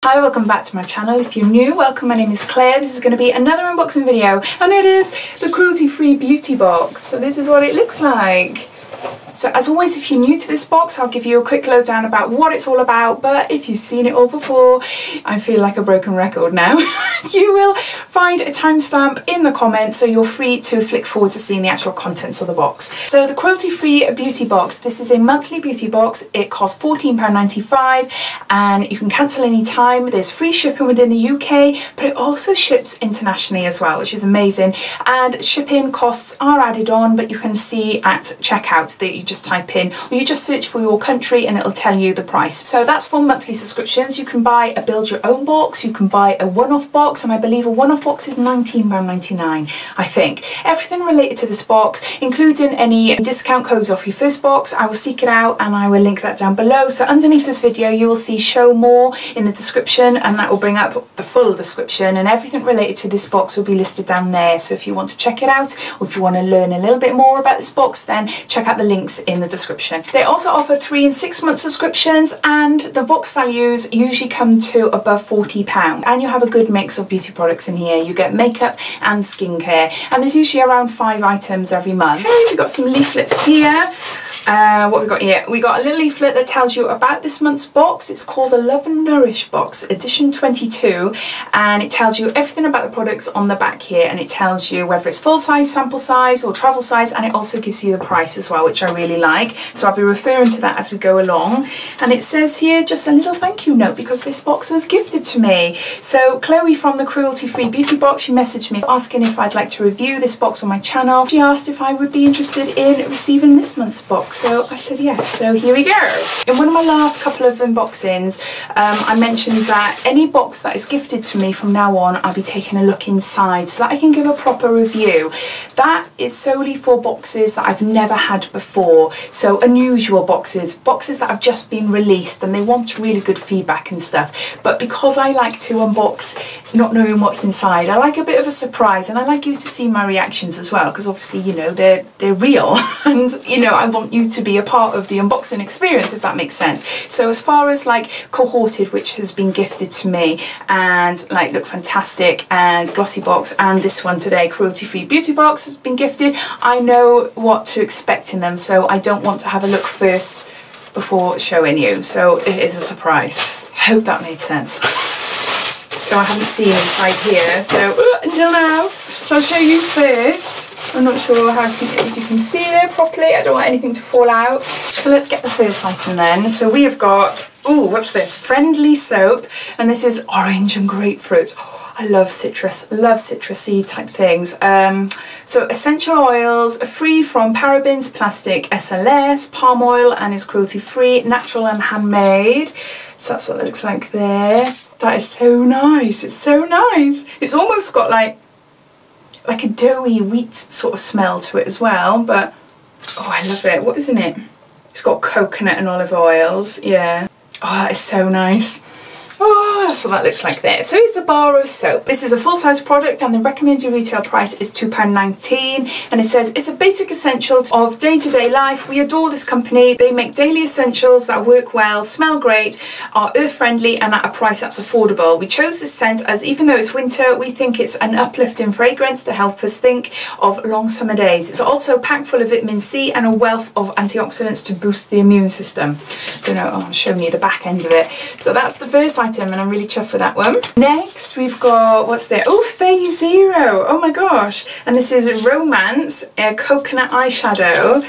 Hi, welcome back to my channel. If you're new, welcome. My name is Claire. This is going to be another unboxing video, and it is the cruelty-free beauty box. So this is what it looks like. So as always, if you're new to this box, I'll give you a quick lowdown about what it's all about, but if you've seen it all before, I feel like a broken record now. You will find a timestamp in the comments, so you're free to flick forward to seeing the actual contents of the box. So the cruelty-free beauty box, this is a monthly beauty box. It costs £14.95 and you can cancel any time. There's free shipping within the UK, but it also ships internationally as well, which is amazing. And shipping costs are added on, but you can see at checkout that you just type in, or you just search for your country and it'll tell you the price. So that's for monthly subscriptions. You can buy a build your own box, you can buy a one-off box, and I believe a one-off box is £19.99, I think. Everything related to this box, including any discount codes off your first box, I will seek it out and I will link that down below. So underneath this video you will see show more in the description, and that will bring up the full description, and everything related to this box will be listed down there. So if you want to check it out, or if you want to learn a little bit more about this box, then check out the links in the description. They also offer 3 and 6 month subscriptions, and the box values usually come to above £40, and you have a good mix of beauty products in here. You get makeup and skincare, and there's usually around 5 items every month. Okay, we've got some leaflets here. What we got here? We got a little leaflet that tells you about this month's box. It's called the Love and Nourish box, edition 22, and it tells you everything about the products on the back here, and it tells you whether it's full size, sample size or travel size, and it also gives you the price as well, which I really like. So I'll be referring to that as we go along. And it says here just a little thank you note, because this box was gifted to me. So Chloe from the Cruelty Free Beauty Box, she messaged me asking if I'd like to review this box on my channel. She asked if I would be interested in receiving this month's box. So I said yes, so here we go. In one of my last couple of unboxings, I mentioned that any box that is gifted to me from now on, I'll be taking a look inside so that I can give a proper review. That is solely for boxes that I've never had before, so unusual boxes that have just been released and they want really good feedback and stuff. But because I like to unbox not knowing what's inside, I like a bit of a surprise, and I like you to see my reactions as well, because obviously, you know, they're real and, you know, I want you to be a part of the unboxing experience, if that makes sense. So as far as like Cohorted, which has been gifted to me and like look fantastic, and Glossy Box, and this one today, Cruelty Free Beauty Box, has been gifted, I know what to expect in them, so I don't want to have a look first before showing you. So it is a surprise. Hope that made sense. So I haven't seen inside here, so until now. So I'll show you first. I'm not sure if you can see there properly. I don't want anything to fall out. So let's get the first item then. So we have got, ooh, what's this? Friendly soap, and this is orange and grapefruit. I love citrus, love citrusy type things. So essential oils, free from parabens, plastic, SLS, palm oil, and is cruelty free, natural and handmade. So that's what it looks like there. That is so nice. It's so nice. It's almost got like a doughy wheat sort of smell to it as well, but oh, I love it. What is in it? It's got coconut and olive oils. Yeah. Oh, that is so nice. Oh, that's what that looks like there. So it's a bar of soap. This is a full-size product and the recommended retail price is £2.19, and it says it's a basic essential of day-to-day life. We adore this company. They make daily essentials that work well, smell great, are earth-friendly, and at a price that's affordable. We chose this scent as, even though it's winter, we think it's an uplifting fragrance to help us think of long summer days. It's also packed full of vitamin C and a wealth of antioxidants to boost the immune system. So now I'm showing you the back end of it. So that's the first item, and I'm really chuffed with that one. Next we've got, what's there? Oh, Phase Zero. Oh my gosh. And this is Romance Coconut Eyeshadow.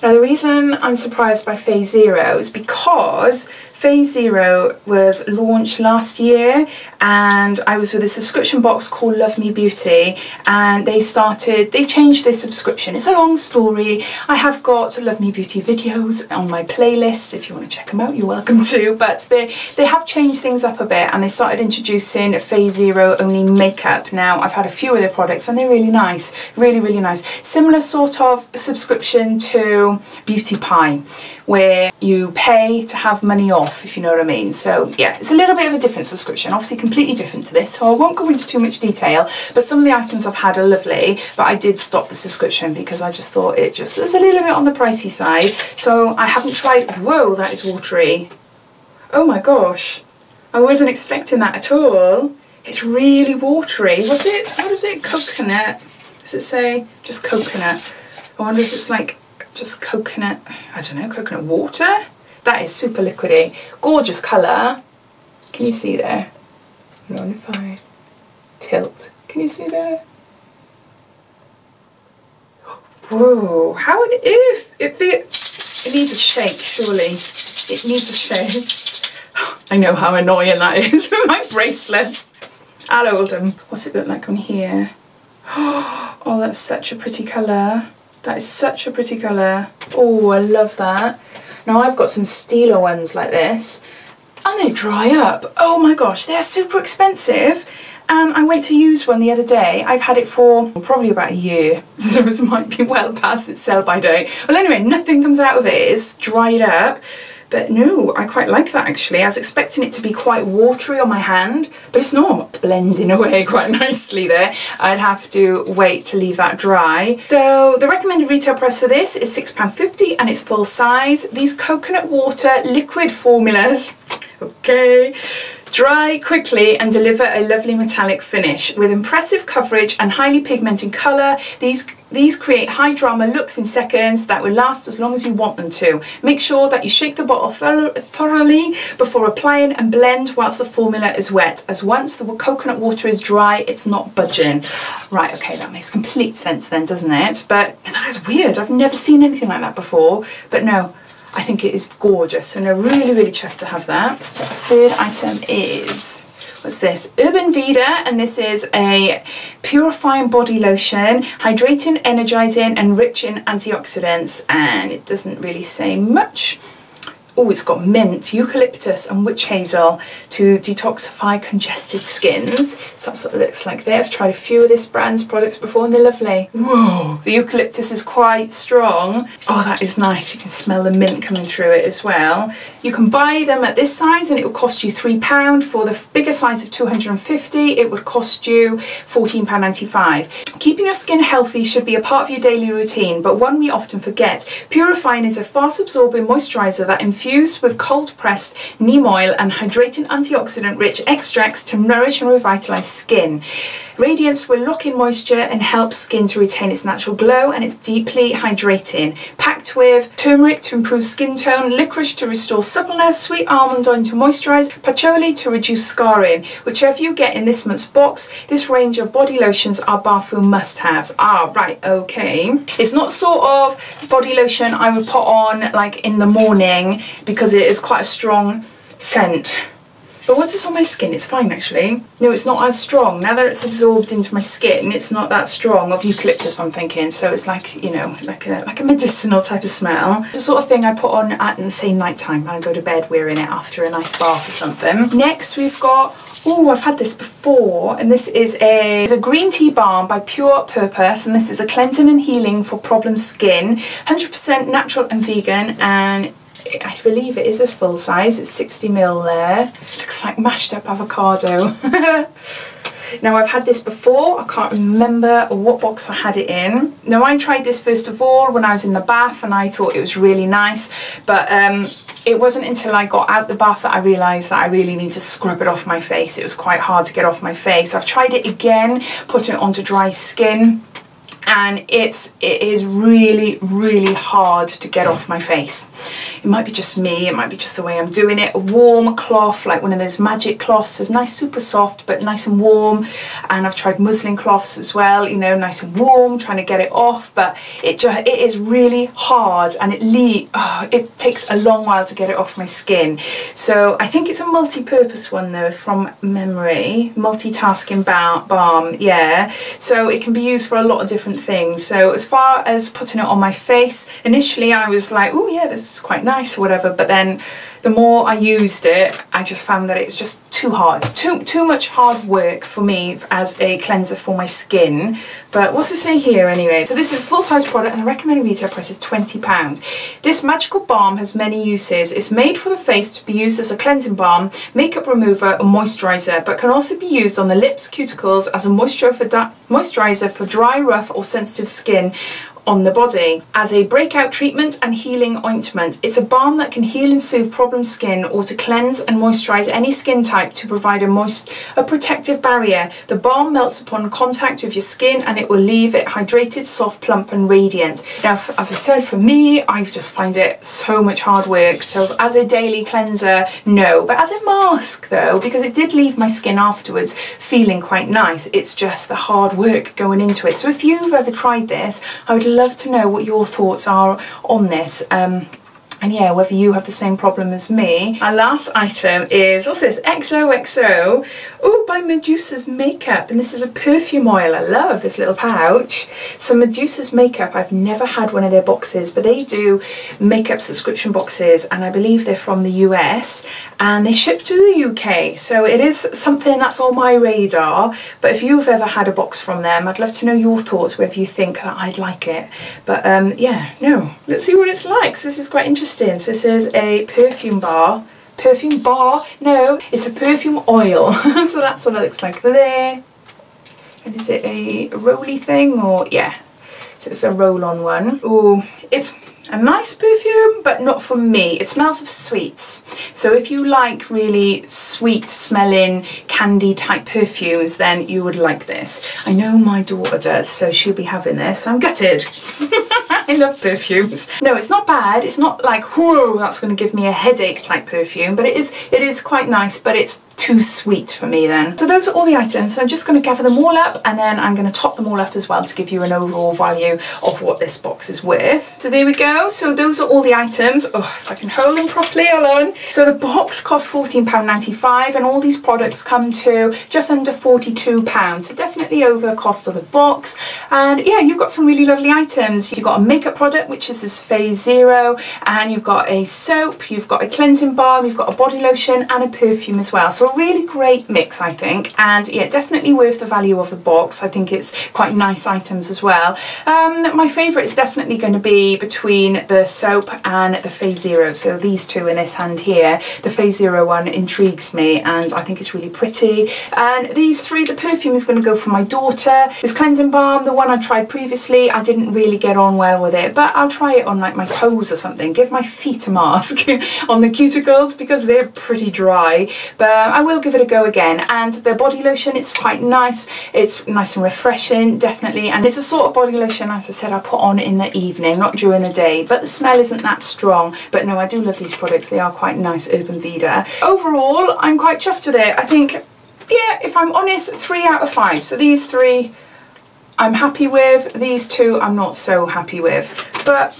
Now the reason I'm surprised by Phase Zero is because Phase Zero was launched last year, and I was with a subscription box called Love Me Beauty, and they changed their subscription. It's a long story. I have got Love Me Beauty videos on my playlist. If you want to check them out, you're welcome to. But they have changed things up a bit, and they started introducing Phase Zero only makeup. Now I've had a few of their products and they're really nice, really, really nice. Similar sort of subscription to Beauty Pie, where you pay to have money off, if you know what I mean. So yeah, it's a little bit of a different subscription, obviously completely different to this, so I won't go into too much detail, but some of the items I've had are lovely, but I did stop the subscription because I just thought it just was a little bit on the pricey side. So I haven't tried, whoa, that is watery. Oh my gosh. I wasn't expecting that at all. It's really watery. What is it? Coconut? Does it say just coconut? I wonder if it's like just coconut, I don't know, coconut water? That is super liquidy. Gorgeous colour. Can you see there? Hold on, if I tilt. Can you see there? Whoa, how on earth? It needs a shake, surely. It needs a shake. I know how annoying that is with my bracelets. I'll hold them. What's it look like on here? Oh, that's such a pretty colour. That is such a pretty colour. Oh, I love that. Now I've got some Stila ones like this, and they dry up. Oh my gosh, they're super expensive. And I went to use one the other day. I've had it for probably about a year, so it might be well past its sell-by date. Well, anyway, nothing comes out of it. It's dried up. But no, I quite like that actually. I was expecting it to be quite watery on my hand, but it's not. It's blending away quite nicely there. I'd have to wait to leave that dry. So the recommended retail price for this is £6.50 and it's full size. These coconut water liquid formulas, okay, dry quickly and deliver a lovely metallic finish. With impressive coverage and highly pigmented colour, these create high drama looks in seconds that will last as long as you want them to. Make sure that you shake the bottle thoroughly before applying and blend whilst the formula is wet, as once the coconut water is dry, it's not budging. Right, okay, that makes complete sense then, doesn't it? But that is weird. I've never seen anything like that before. But no, I think it is gorgeous and I'm really, really chuffed to have that. So the third item is, what's this? Urban Vida, and this is a purifying body lotion, hydrating, energizing and rich in antioxidants, and it doesn't really say much. Oh, it's got mint, eucalyptus and witch hazel to detoxify congested skins. So that's what it looks like there. I've tried a few of this brand's products before and they're lovely. Whoa, the eucalyptus is quite strong. Oh, that is nice. You can smell the mint coming through it as well. You can buy them at this size and it will cost you £3. For the bigger size of 250, it would cost you £14.95. Keeping your skin healthy should be a part of your daily routine, but one we often forget. Purifying is a fast absorbing moisturizer that infused with cold pressed neem oil and hydrating antioxidant rich extracts to nourish and revitalize skin. Radiance will lock in moisture and help skin to retain its natural glow, and it's deeply hydrating. Packed with turmeric to improve skin tone, licorice to restore suppleness, sweet almond oil to moisturize, patchouli to reduce scarring. Whichever you get in this month's box, this range of body lotions are bathroom must-haves. Ah, right, okay. It's not sort of body lotion I would put on like in the morning because it is quite a strong scent. But once it's on my skin, it's fine actually. No, it's not as strong. Now that it's absorbed into my skin, it's not that strong. Of eucalyptus, I'm thinking. So it's like, you know, like a medicinal type of smell. It's the sort of thing I put on at, say, night time when I go to bed wearing it after a nice bath or something. Next, we've got, oh, I've had this before, and this is a green tea balm by Pure Purpose, and this is a cleansing and healing for problem skin, 100% natural and vegan, and I believe it is a full size. It's 60ml there. Looks like mashed up avocado. Now I've had this before. I can't remember what box I had it in. Now I tried this first of all when I was in the bath and I thought it was really nice, but it wasn't until I got out the bath that I realised that I really need to scrub it off my face. It was quite hard to get off my face. I've tried it again, put it onto dry skin, and it is really, really hard to get off my face. It might be just me, it might be just the way I'm doing it. A warm cloth, like one of those magic cloths, is nice, super soft, but nice and warm. And I've tried muslin cloths as well, you know, nice and warm, trying to get it off, but it is really hard, and it takes a long while to get it off my skin. So I think it's a multi-purpose one though, from memory. Multitasking balm, yeah. So it can be used for a lot of different things. So as far as putting it on my face, initially I was like, oh yeah, this is quite nice or whatever, but then the more I used it, I just found that it's just too hard, too much hard work for me as a cleanser for my skin. But what's it say here anyway? So this is a full-size product and the recommended retail price is £20. This magical balm has many uses. It's made for the face to be used as a cleansing balm, makeup remover and moisturiser, but can also be used on the lips, cuticles as a moisturiser for dry, rough or sensitive skin, on the body. As a breakout treatment and healing ointment, it's a balm that can heal and soothe problem skin or to cleanse and moisturize any skin type to provide a protective barrier. The balm melts upon contact with your skin and it will leave it hydrated, soft, plump and radiant. Now, as I said, for me, I just find it so much hard work. So as a daily cleanser, no. But as a mask though, because it did leave my skin afterwards feeling quite nice, it's just the hard work going into it. So if you've ever tried this, I would love to know what your thoughts are on this. And yeah, whether you have the same problem as me. Our last item is, what's this? XOXO. Oh, by Medusa's Makeup. And this is a perfume oil. I love this little pouch. So Medusa's Makeup, I've never had one of their boxes, but they do makeup subscription boxes. And I believe they're from the US. And they ship to the UK. So it is something that's on my radar. But if you've ever had a box from them, I'd love to know your thoughts, whether you think that I'd like it. But yeah, no. Let's see what it's like. So this is quite interesting. So this is a perfume bar. No, it's a perfume oil. So that's what it looks like there. And is it a rolly thing or yeah? So it's a roll-on one. Oh, it's a nice perfume, but not for me. It smells of sweets. So if you like really sweet smelling candy type perfumes, then you would like this. I know my daughter does, so she'll be having this. I'm gutted. I love perfumes. No, it's not bad. It's not like, whoa, that's going to give me a headache type perfume, but it is quite nice, but it's too sweet for me then. So those are all the items. So I'm just going to gather them all up and then I'm going to top them all up as well to give you an overall value of what this box is worth. So there we go. So those are all the items. Oh, if I can hold them properly, hold on. So the box costs £14.95 and all these products come to just under £42. So definitely over the cost of the box. And yeah, you've got some really lovely items. You've got a makeup product, which is this Phase Zero, and you've got a soap, you've got a cleansing balm, you've got a body lotion and a perfume as well. So a really great mix, I think. And yeah, definitely worth the value of the box. I think it's quite nice items as well. My favourite is definitely going to be between the soap and the Phase Zero. So these two in this hand here, the Phase Zero one intrigues me and I think it's really pretty. And these three, the perfume is going to go for my daughter. This cleansing balm, the one I tried previously, I didn't really get on well with it, but I'll try it on like my toes or something, give my feet a mask on the cuticles because they're pretty dry, but I will give it a go again. And the body lotion, it's quite nice, it's nice and refreshing, definitely, and it's a sort of body lotion, as I said, I put on in the evening, not during the day, but the smell isn't that strong. But no, I do love these products, they are quite nice, Urban Veda. Overall, I'm quite chuffed with it. I think, yeah, if I'm honest, 3 out of 5. So these three I'm happy with, these two I'm not so happy with, but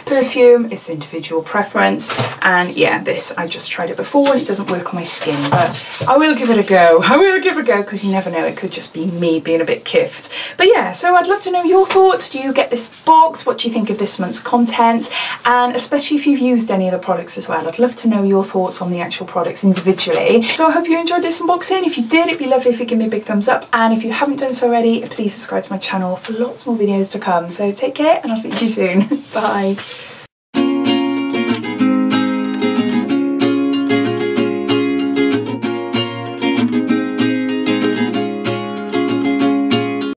perfume, it's individual preference. And yeah, this, I just tried it before and it doesn't work on my skin, but I will give it a go. I will give it a go because you never know, it could just be me being a bit kiffed. But yeah, so I'd love to know your thoughts. Do you get this box? What do you think of this month's contents? And especially if you've used any of the products as well, I'd love to know your thoughts on the actual products individually. So I hope you enjoyed this unboxing. If you did, it'd be lovely if you give me a big thumbs up. And if you haven't done so already, please subscribe to my channel for lots more videos to come. So take care and I'll see you soon. Bye.